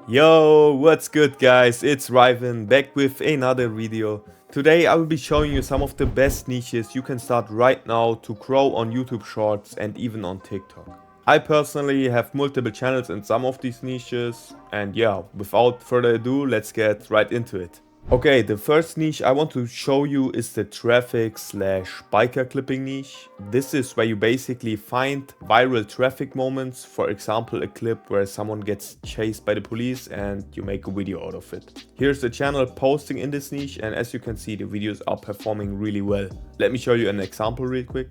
Yo, what's good guys? It's Ryvan back with another video. Today I will be showing you some of the best niches you can start right now to grow on YouTube Shorts and even on TikTok. I personally have multiple channels in some of these niches and yeah, without further ado, let's get right into it. Okay, the first niche I want to show you is the traffic slash biker clipping niche. This is where you basically find viral traffic moments, for example a clip where someone gets chased by the police and you make a video out of it. Here's the channel posting in this niche, and as you can see the videos are performing really well. Let me show you an example real quick.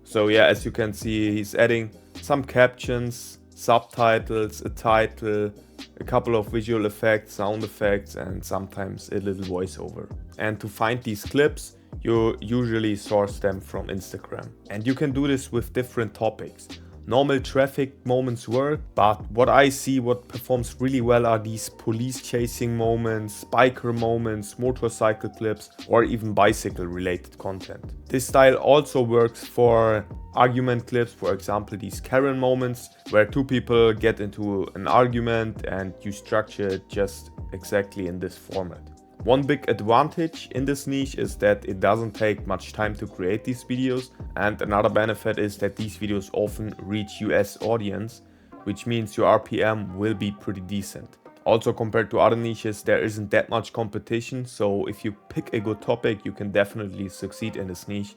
So yeah, as you can see he's adding some captions, subtitles, a title, a couple of visual effects, sound effects, and sometimes a little voiceover. And to find these clips, you usually source them from Instagram. And you can do this with different topics. Normal traffic moments work, but what I see what performs really well are these police chasing moments, biker moments, motorcycle clips, or even bicycle related content. This style also works for argument clips, for example these Karen moments where two people get into an argument and you structure it just exactly in this format. One big advantage in this niche is that it doesn't take much time to create these videos, and another benefit is that these videos often reach US audience, which means your RPM will be pretty decent. Also, compared to other niches, there isn't that much competition, so if you pick a good topic you can definitely succeed in this niche,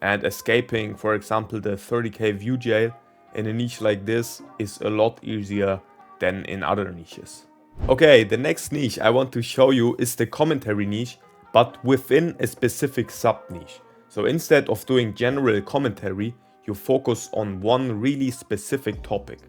and escaping, for example, the 30k view jail in a niche like this is a lot easier than in other niches. Okay, the next niche I want to show you is the commentary niche, but within a specific sub niche. So instead of doing general commentary, you focus on one really specific topic.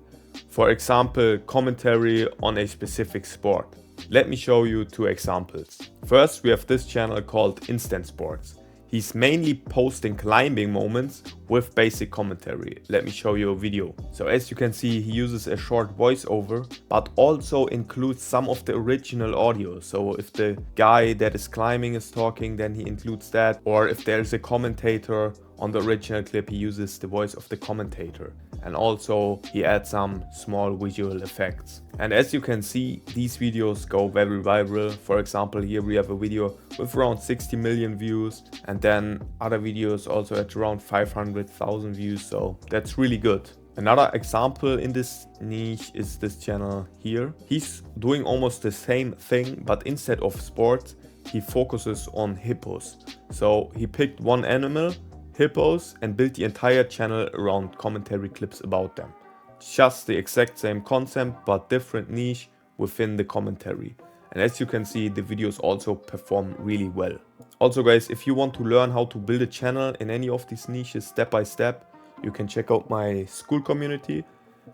For example, commentary on a specific sport. Let me show you two examples. First, we have this channel called Instant Sports. He's mainly posting climbing moments with basic commentary. Let me show you a video. So as you can see, he uses a short voiceover, but also includes some of the original audio. So if the guy that is climbing is talking, then he includes that. Or if there's a commentator on the original clip, he uses the voice of the commentator. And also he adds some small visual effects. And as you can see, these videos go very viral. For example, here we have a video with around 60 million views, and then other videos also at around 500,000 views, so that's really good. Another example in this niche is this channel here. He's doing almost the same thing, but instead of sports, he focuses on hippos. So he picked one animal, hippos, and built the entire channel around commentary clips about them. Just the exact same concept but different niche within the commentary. And as you can see, the videos also perform really well. Also guys, if you want to learn how to build a channel in any of these niches step by step, you can check out my school community.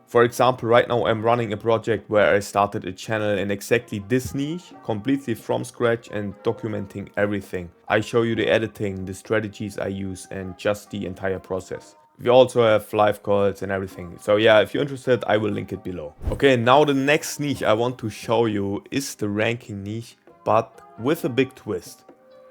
For example, right now I'm running a project where I started a channel in exactly this niche, completely from scratch and documenting everything. I show you the editing, the strategies I use, and just the entire process. We also have live calls and everything. So yeah, if you're interested, I will link it below. Okay, now the next niche I want to show you is the ranking niche, but with a big twist.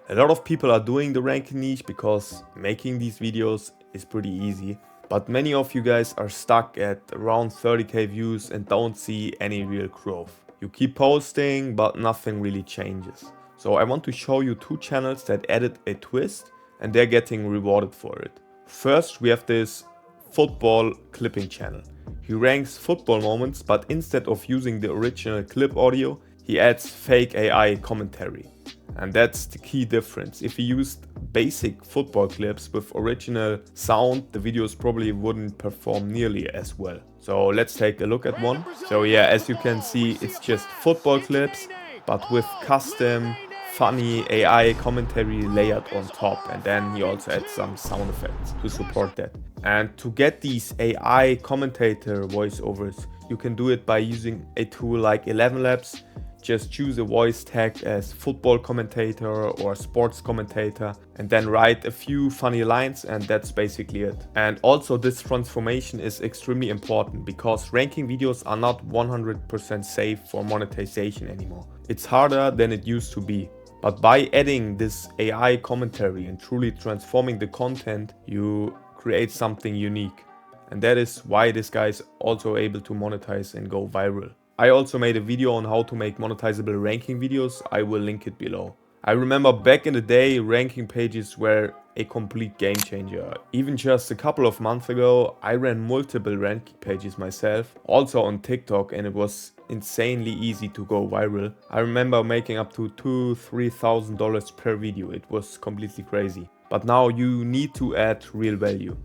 A lot of people are doing the ranking niche because making these videos is pretty easy. But many of you guys are stuck at around 30k views and don't see any real growth. You keep posting, but nothing really changes. So I want to show you two channels that added a twist and they're getting rewarded for it. First, we have this football clipping channel. He ranks football moments, but instead of using the original clip audio, he adds fake AI commentary. And that's the key difference. If he used basic football clips with original sound, the videos probably wouldn't perform nearly as well. So let's take a look at one. So yeah, as you can see, it's just football clips, but with custom funny AI commentary layered on top, and then he also adds some sound effects to support that. And to get these AI commentator voiceovers, you can do it by using a tool like 11 Labs. Just choose a voice tag as football commentator or sports commentator and then write a few funny lines, and that's basically it. And also this transformation is extremely important because ranking videos are not 100% safe for monetization anymore. It's harder than it used to be. But by adding this AI commentary and truly transforming the content, you create something unique. And that is why this guy is also able to monetize and go viral. I also made a video on how to make monetizable ranking videos. I will link it below. I remember back in the day, ranking pages were a complete game changer. Even just a couple of months ago, I ran multiple ranking pages myself, also on TikTok, and it was insanely easy to go viral. I remember making up to $2,000–3,000 per video. It was completely crazy. But now you need to add real value.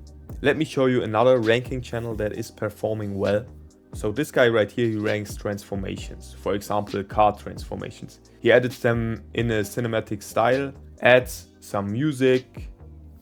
Let me show you another ranking channel that is performing well. So this guy right here, he ranks transformations, for example car transformations. He edits them in a cinematic style, adds some music.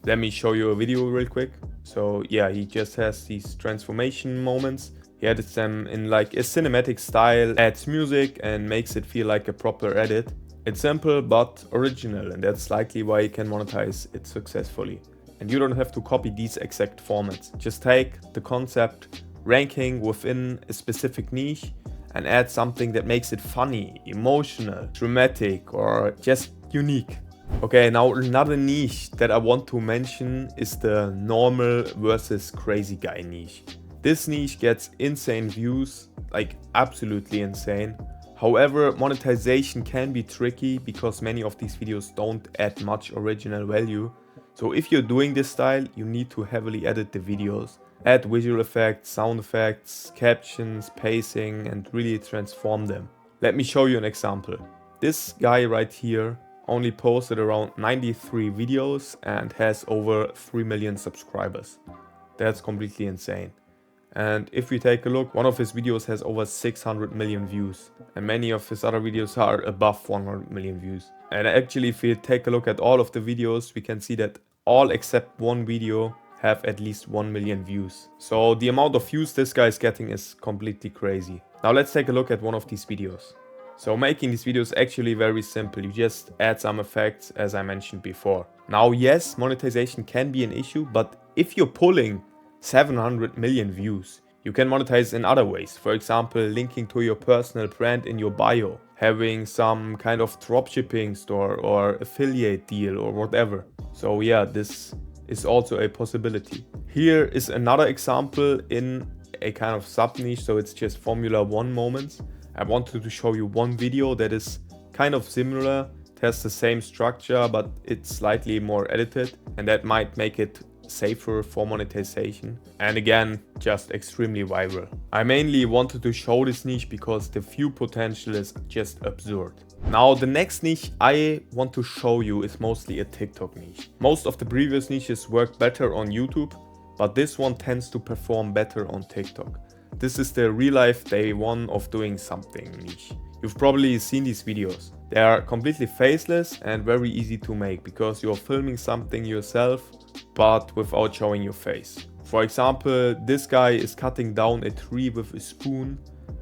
Let me show you a video real quick. So yeah, he just has these transformation moments. He edits them in like a cinematic style, adds music and makes it feel like a proper edit. It's simple but original, and that's likely why you can monetize it successfully. And you don't have to copy these exact formats. Just take the concept, ranking within a specific niche, and add something that makes it funny, emotional, dramatic, or just unique. Okay, now another niche that I want to mention is the normal versus crazy guy niche. This niche gets insane views, like absolutely insane. However, monetization can be tricky because many of these videos don't add much original value. So if you're doing this style, you need to heavily edit the videos. Add visual effects, sound effects, captions, pacing, and really transform them. Let me show you an example. This guy right here only posted around 93 videos and has over 3 million subscribers. That's completely insane. And if we take a look, one of his videos has over 600 million views. And many of his other videos are above 100 million views. And actually, if we take a look at all of the videos, we can see that all except one video have at least 1 million views. So the amount of views this guy is getting is completely crazy. Now let's take a look at one of these videos. So making these videos is actually very simple. You just add some effects, as I mentioned before. Now yes, monetization can be an issue, but if you're pulling 700 million views, you can monetize in other ways. For example, linking to your personal brand in your bio, having some kind of dropshipping store or affiliate deal or whatever. So yeah, this is also a possibility. Here is another example in a kind of sub niche, so it's just Formula 1 moments. I wanted to show you one video that is kind of similar. It has the same structure, but it's slightly more edited, and that might make it safer for monetization, and again, just extremely viral. I mainly wanted to show this niche because the view potential is just absurd. Now the next niche I want to show you is mostly a TikTok niche. Most of the previous niches work better on YouTube, but this one tends to perform better on TikTok. This is the real life day one of doing something niche. You've probably seen these videos. They are completely faceless and very easy to make because you're filming something yourself but without showing your face. For example, this guy is cutting down a tree with a spoon,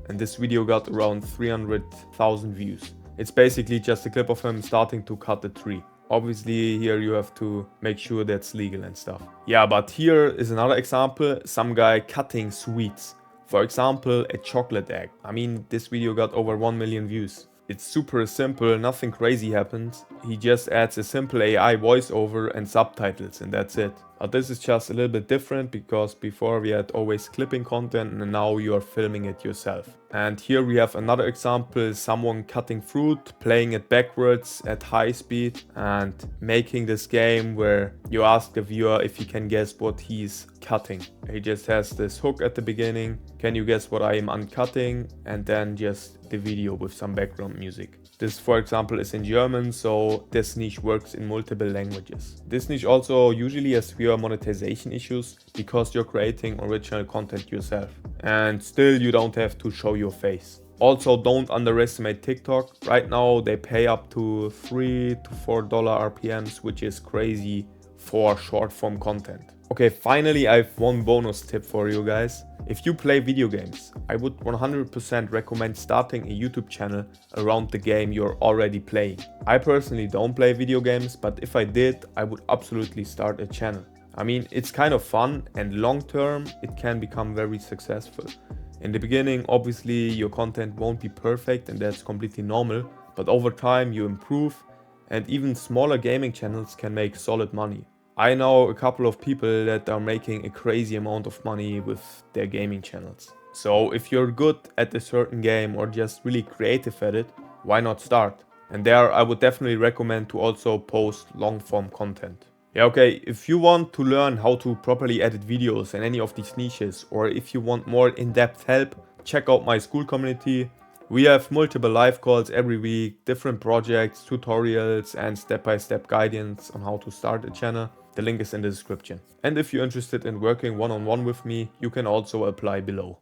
and this video got around 300,000 views. It's basically just a clip of him starting to cut the tree. Obviously here you have to make sure that's legal and stuff. Yeah, but here is another example, some guy cutting sweets. For example, a chocolate egg. I mean, this video got over 1 million views. It's super simple, nothing crazy happens. He just adds a simple AI voiceover and subtitles, and that's it. But this is just a little bit different because before we had always clipping content and now you are filming it yourself. And here we have another example, someone cutting fruit, playing it backwards at high speed and making this game where you ask the viewer if he can guess what he's cutting. He just has this hook at the beginning, can you guess what I am uncutting, and then just the video with some background music. This, for example, is in German, so this niche works in multiple languages. This niche also usually has fewer monetization issues because you're creating original content yourself. And still you don't have to show your face. Also, don't underestimate TikTok. Right now they pay up to $3 to $4 RPMs, which is crazy for short form content. Okay, finally I have one bonus tip for you guys. If you play video games, I would 100% recommend starting a YouTube channel around the game you're already playing. I personally don't play video games, but if I did, I would absolutely start a channel. I mean, it's kind of fun and long term, it can become very successful. In the beginning, obviously, your content won't be perfect and that's completely normal, but over time you improve and even smaller gaming channels can make solid money. I know a couple of people that are making a crazy amount of money with their gaming channels. So if you're good at a certain game or just really creative at it, why not start? And there I would definitely recommend to also post long form content. Yeah, okay, if you want to learn how to properly edit videos in any of these niches, or if you want more in-depth help, check out my school community. We have multiple live calls every week, different projects, tutorials, and step-by-step guidance on how to start a channel. The link is in the description. And if you're interested in working one-on-one with me, you can also apply below.